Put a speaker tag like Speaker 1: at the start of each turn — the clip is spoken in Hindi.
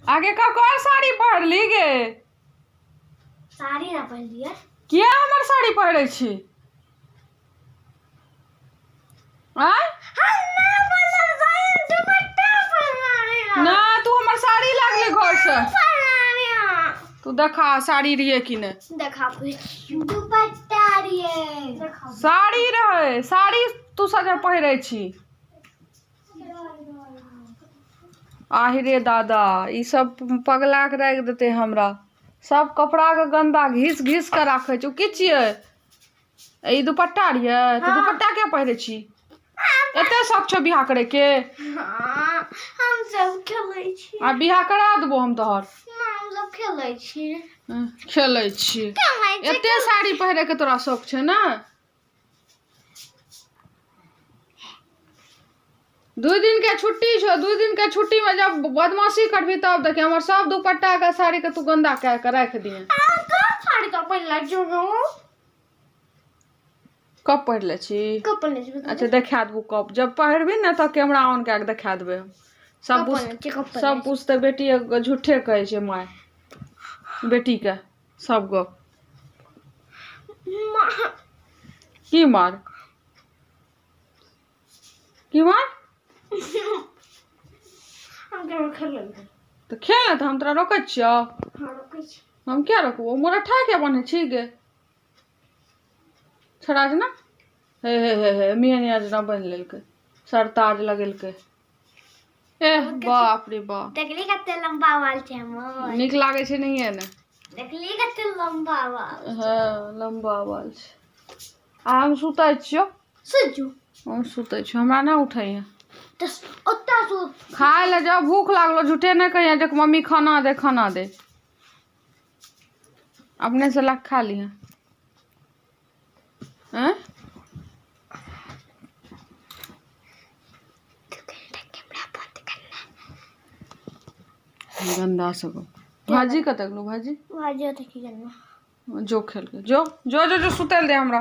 Speaker 1: आगे कब और साड़ी पहन ली गे?
Speaker 2: साड़ी ना पहन लिया।
Speaker 1: किया हमर साड़ी पहरे छी? ना तू हमर साड़ी लागले घर से। तू देखा साड़ी रही कि ने?
Speaker 2: देखा दुपट्टा रही।
Speaker 1: साड़ी रहे, साड़ी तू सजा पहरे छी। आहिरे दादा ई सब पगला के रख देते हमरा। सब कपड़ा के गंदा घिस घिस के राखे छ। की छिए? ई दुपट्टा रिये? तो दुपट्टा क्या पहरे छी? एते शौक छ बियाह करे के?
Speaker 2: हां हम सब खेलै छी।
Speaker 1: आ बियाह करा देबो हम तोहर।
Speaker 2: हम सब खेलै छी।
Speaker 1: खेलै छी। एते साड़ी पहरे के तोरा शौक छ ना? 2 दिन के छुट्टी छो। 2 दिन के छुट्टी में जब बदमाशी करबी तब देखे हमर सब दुपट्टा के साड़ी के तू गंदा कह के रख दिए।
Speaker 2: साड़ी तो पहनला जो
Speaker 1: कब पहनले छी?
Speaker 2: कब पहनले छी?
Speaker 1: अच्छा देखा देबू कब। जब पहरबी ना त कैमरा ऑन के देखा देबे। सब पूछते बेटी झूठे कहे छे माय। बेटी के सब गो की मार? की मार?
Speaker 2: हम केवल खेल
Speaker 1: तो खेल त हम तोरा रोकै छियो?
Speaker 2: हां रोकै छी।
Speaker 1: हम क्या रोकबो? मोरा ठा के बने छी गे। छराज ना हे मियाँ जना बन लेलके। सरताज लगेलके। बाप रे बाप।
Speaker 2: देखली कते लंबा बाल छे हमर।
Speaker 1: निक लागे छे नहीं ने?
Speaker 2: देखली कते लंबा बाल।
Speaker 1: हां लंबा बाल छे। आ हम सुतै छियो।
Speaker 2: सुजू।
Speaker 1: हम सुतै छियो। हमरा ना उठाइए।
Speaker 2: तो ओत्ता सु
Speaker 1: खाए ले जाओ। भूख लागलो झूठे न कहिए जे मम्मी खाना दे खाना दे। अपने से लग खा लिया। हैं? गंदा सब। भाजी कतक लो? भाजी
Speaker 2: भाजी त की करना?
Speaker 1: जो खेल के जो जो जो जो सुतल दे हमरा।